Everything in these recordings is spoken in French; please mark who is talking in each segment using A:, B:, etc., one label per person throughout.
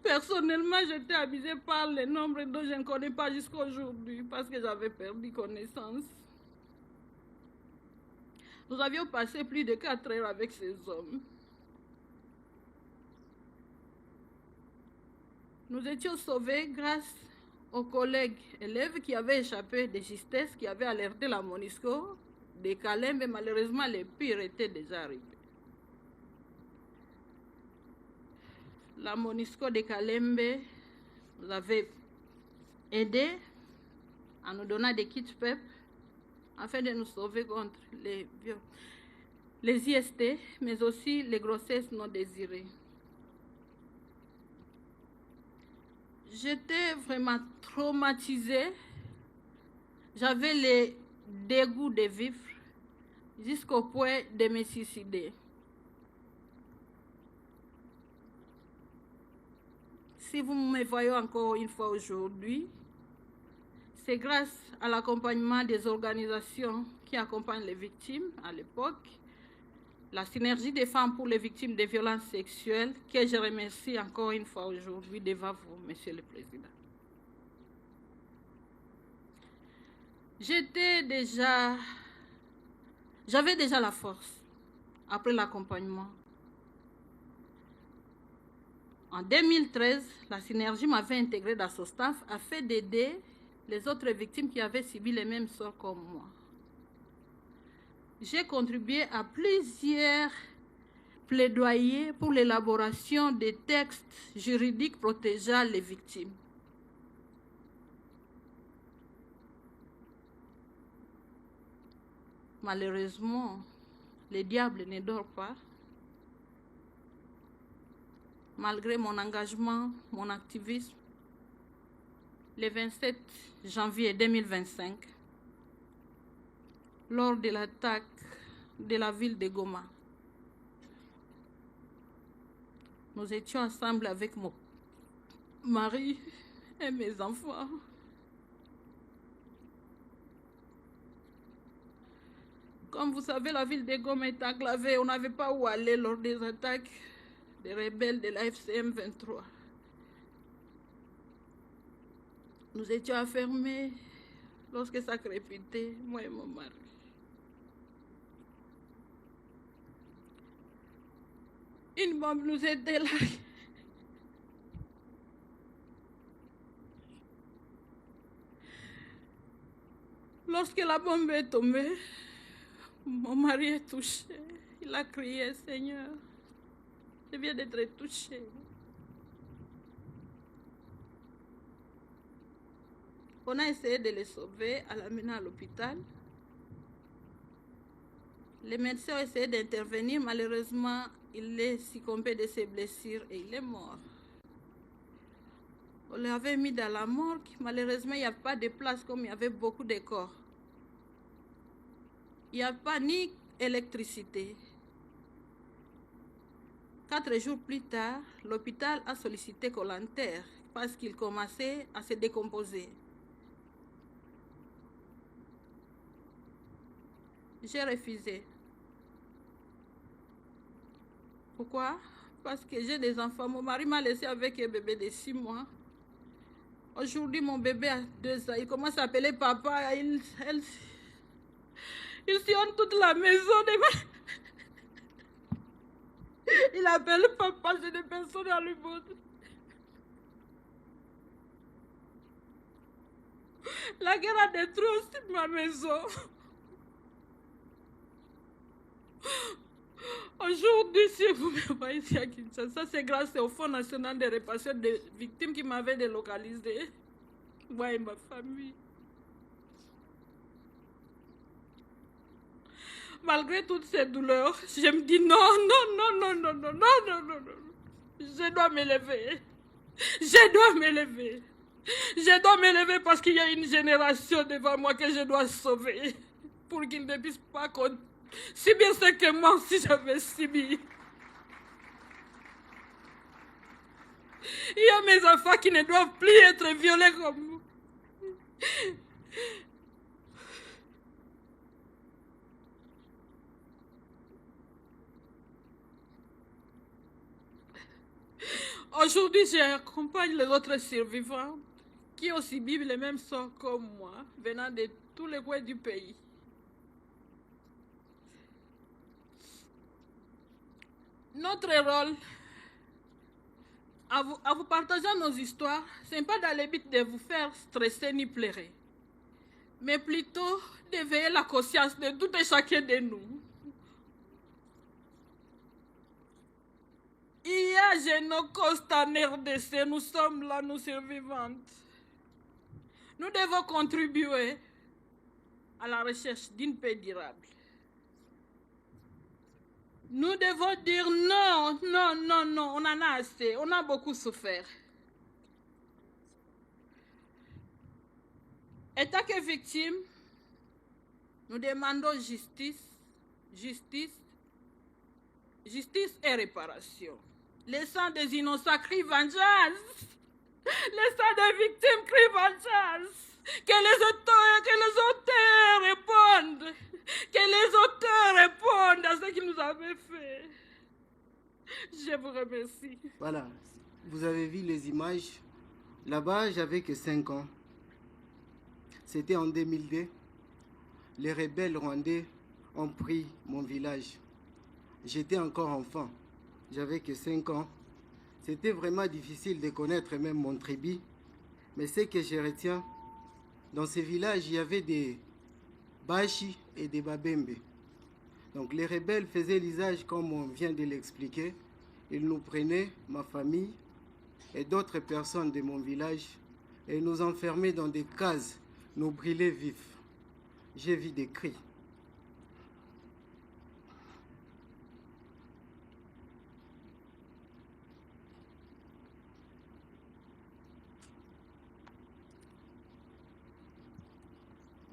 A: Personnellement, j'étais amusée par les nombres dont je ne connais pas jusqu'à aujourd'hui parce que j'avais perdu connaissance. Nous avions passé plus de 4 heures avec ces hommes. Nous étions sauvés grâce aux collègues élèves qui avaient échappé des justesses, qui avaient alerté la MONUSCO des Kalembe, mais malheureusement les pires étaient déjà arrivés. La MONUSCO de Kalembe nous avait aidés en nous donnant des kits PEP afin de nous sauver contre les IST, mais aussi les grossesses non désirées. J'étais vraiment traumatisée. J'avais le dégoût de vivre jusqu'au point de me suicider. Si vous me voyez encore une fois aujourd'hui, c'est grâce à l'accompagnement des organisations qui accompagnent les victimes à l'époque, la synergie des femmes pour les victimes de violences sexuelles, que je remercie encore une fois aujourd'hui devant vous, Monsieur le Président. J'avais déjà la force après l'accompagnement. En 2013, la synergie m'avait intégré dans son staff afin d'aider les autres victimes qui avaient subi les mêmes sorts comme moi. J'ai contribué à plusieurs plaidoyers pour l'élaboration des textes juridiques protégeant les victimes. Malheureusement, le diable ne dort pas. Malgré mon engagement, mon activisme, le 27 janvier 2025, lors de l'attaque de la ville de Goma, nous étions ensemble avec mon mari et mes enfants. Comme vous savez, la ville de Goma est enclavée. On n'avait pas où aller lors des attaques des rebelles de la FCM 23. Nous étions enfermés lorsque ça crépitait, moi et mon mari. Une bombe nous était là. Lorsque la bombe est tombée, mon mari est touché. Il a crié, Seigneur, je viens d'être touché. On a essayé de le sauver, à l'amener à l'hôpital. Les médecins ont essayé d'intervenir. Malheureusement, il est succombé de ses blessures et il est mort. On l'avait mis dans la morgue. Malheureusement, il n'y a pas de place comme il y avait beaucoup de corps. Il n'y a pas ni électricité. 4 jours plus tard, l'hôpital a sollicité Colanter parce qu'il commençait à se décomposer. J'ai refusé. Pourquoi? Parce que j'ai des enfants. Mon mari m'a laissé avec un bébé de 6 mois. Aujourd'hui, mon bébé a 2 ans. Il commence à appeler papa. Il sillonne toute la maison. Il appelle papa. J'ai des personnes dans le monde. La guerre a détruit aussi ma maison. Aujourd'hui, si vous me voyez ici à Kinshasa, c'est grâce au Fonds national de réparation des victimes qui m'avait délocalisé. Moi et ma famille. Malgré toutes ces douleurs, je me dis non. Je dois m'élever. Je dois m'élever parce qu'il y a une génération devant moi que je dois sauver. Pour qu'ils ne puissent pas subir ce que moi aussi j'avais subi. Il y a mes enfants qui ne doivent plus être violés comme moi. Aujourd'hui, j'accompagne les autres survivants qui ont subi les mêmes sorts comme moi, venant de tous les coins du pays. Notre rôle, à vous partager nos histoires, ce n'est pas dans le but de vous faire stresser ni pleurer, mais plutôt d'éveiller la conscience de tout et chacun de nous. Il y a Génocostes en RDC, nous sommes là, nous survivantes. Nous devons contribuer à la recherche d'une paix durable. Nous devons dire non, non, non, non, on en a assez, on a beaucoup souffert. En tant que victime, nous demandons justice, justice, justice et réparation. Le sang des innocents crie vengeance. Le sang des victimes crie vengeance. Que les auteurs répondent. Que les auteurs répondent à ce qu'ils nous avaient fait. Je vous remercie.
B: Voilà, vous avez vu les images. Là-bas, j'avais que 5 ans. C'était en 2002. Les rebelles rwandais ont pris mon village. J'étais encore enfant. J'avais que 5 ans. C'était vraiment difficile de connaître même mon tribu. Mais ce que je retiens, dans ces villages, il y avait des Bashi et des Babembe. Donc les rebelles faisaient l'usage comme on vient de l'expliquer. Ils nous prenaient, ma famille et d'autres personnes de mon village, et nous enfermaient dans des cases, nous brûlaient vifs. J'ai vu des cris.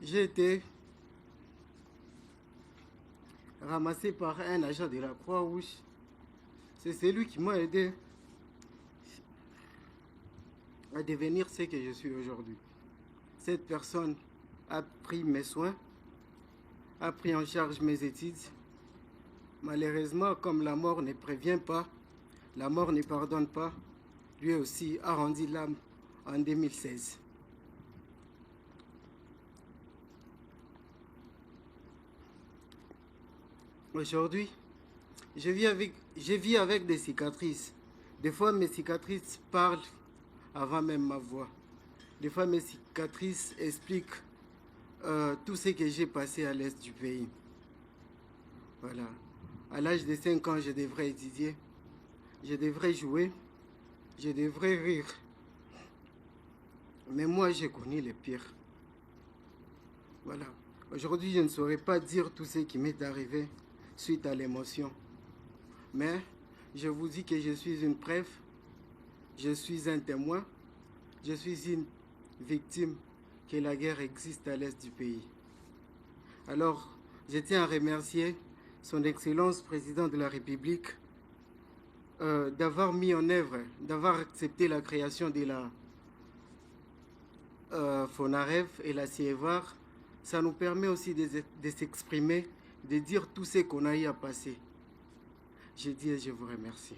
B: J'ai été ramassé par un agent de la Croix-Rouge. C'est celui qui m'a aidé à devenir ce que je suis aujourd'hui. Cette personne a pris mes soins, a pris en charge mes études. Malheureusement, comme la mort ne prévient pas, la mort ne pardonne pas, lui aussi a rendu l'âme en 2016. Aujourd'hui, je vis avec des cicatrices. Des fois, mes cicatrices parlent avant même ma voix. Des fois, mes cicatrices expliquent tout ce que j'ai passé à l'est du pays. Voilà. À l'âge de 5 ans, je devrais étudier, je devrais jouer, je devrais rire. Mais moi, j'ai connu le pire. Voilà. Aujourd'hui, je ne saurais pas dire tout ce qui m'est arrivé suite à l'émotion. Mais je vous dis que je suis une preuve, je suis un témoin, je suis une victime que la guerre existe à l'est du pays. Alors, je tiens à remercier Son Excellence, Président de la République, d'avoir mis en œuvre, d'avoir accepté la création de la FONAREV et la CIEVAR. Ça nous permet aussi de s'exprimer, de dire tout ce qu'on a eu à passer. Je dis et je vous remercie.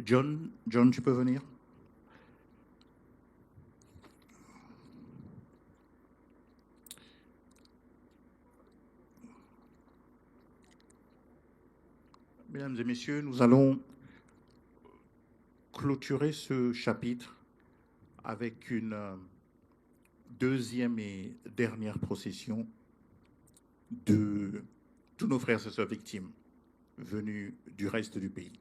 C: John, tu peux venir? Mesdames et messieurs, nous allons clôturer ce chapitre avec une deuxième et dernière procession de tous nos frères et sœurs victimes venus du reste du pays.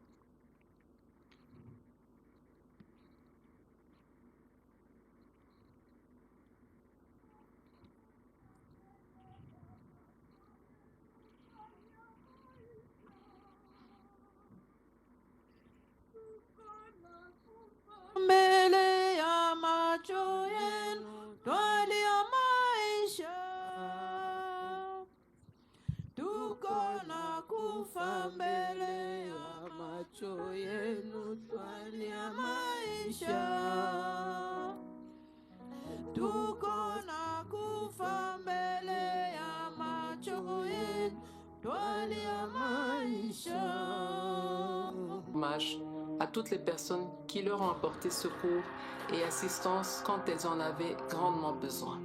D: Mbele ya macho yenu twalia maisha, tuko na kufa mbele ya macho yenu, twalia maisha. Tuko na kufa mbele ya macho yenu, twalia maisha.
E: Hommage à toutes les personnes qui leur ont apporté secours et assistance quand elles en avaient grandement besoin.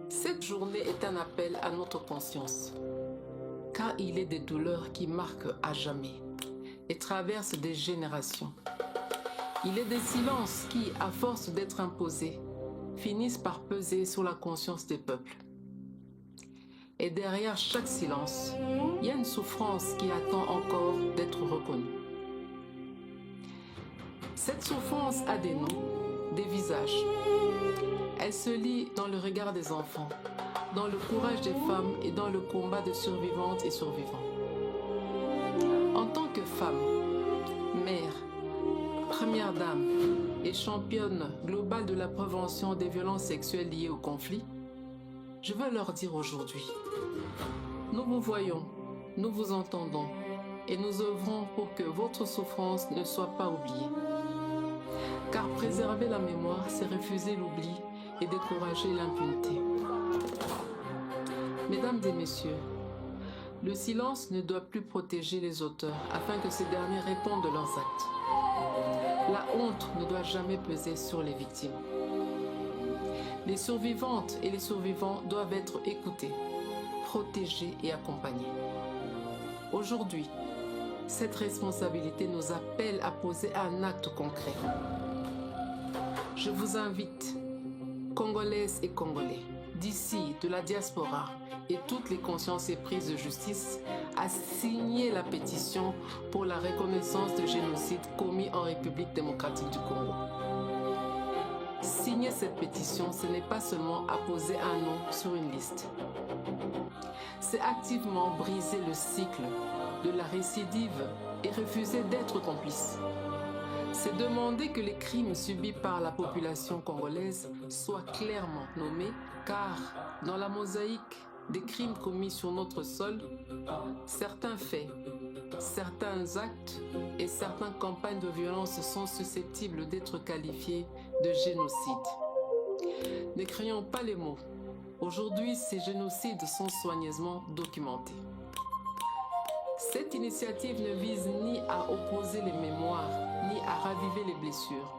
E: Cette journée est un appel à notre conscience, car il est des douleurs qui marquent à jamais et traversent des générations. Il est des silences qui, à force d'être imposés, finissent par peser sur la conscience des peuples. Et derrière chaque silence, il y a une souffrance qui attend encore d'être reconnue. Cette souffrance a des noms, des visages. Elle se lit dans le regard des enfants, dans le courage des femmes et dans le combat de survivantes et survivants. En tant que femme, mère, première dame et championne globale de la prévention des violences sexuelles liées au conflit, je veux leur dire aujourd'hui, nous vous voyons, nous vous entendons et nous œuvrons pour que votre souffrance ne soit pas oubliée. Car préserver la mémoire, c'est refuser l'oubli et décourager l'impunité. Mesdames et messieurs, le silence ne doit plus protéger les auteurs afin que ces derniers répondent de leurs actes. La honte ne doit jamais peser sur les victimes. Les survivantes et les survivants doivent être écoutés, protégés et accompagnés. Aujourd'hui, cette responsabilité nous appelle à poser un acte concret. Je vous invite, Congolaises et Congolais, d'ici, de la diaspora et toutes les consciences éprises de justice, à signer la pétition pour la reconnaissance de génocide commis en République démocratique du Congo. Signer cette pétition, ce n'est pas seulement apposer un nom sur une liste. C'est activement briser le cycle de la récidive et refuser d'être complice. C'est demander que les crimes subis par la population congolaise soient clairement nommés, car dans la mosaïque des crimes commis sur notre sol, certains faits, certains actes et certaines campagnes de violence sont susceptibles d'être qualifiés de génocide. Ne craignons pas les mots. Aujourd'hui, ces génocides sont soigneusement documentés. Cette initiative ne vise ni à opposer les mémoires, ni à raviver les blessures.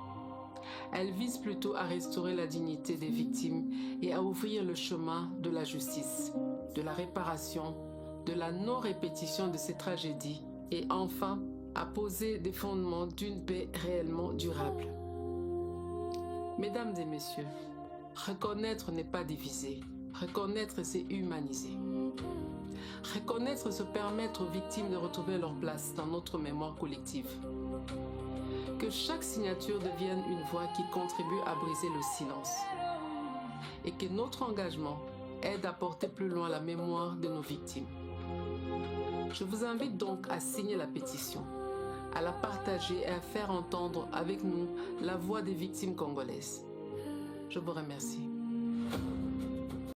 E: Elle vise plutôt à restaurer la dignité des victimes et à ouvrir le chemin de la justice, de la réparation, de la non-répétition de ces tragédies et enfin à poser des fondements d'une paix réellement durable. Mesdames et messieurs, reconnaître n'est pas diviser. Reconnaître, c'est humaniser. Reconnaître, c'est permettre aux victimes de retrouver leur place dans notre mémoire collective. Que chaque signature devienne une voix qui contribue à briser le silence. Et que notre engagement aide à porter plus loin la mémoire de nos victimes. Je vous invite donc à signer la pétition, à la partager et à faire entendre avec nous la voix des victimes congolaises. Je vous remercie.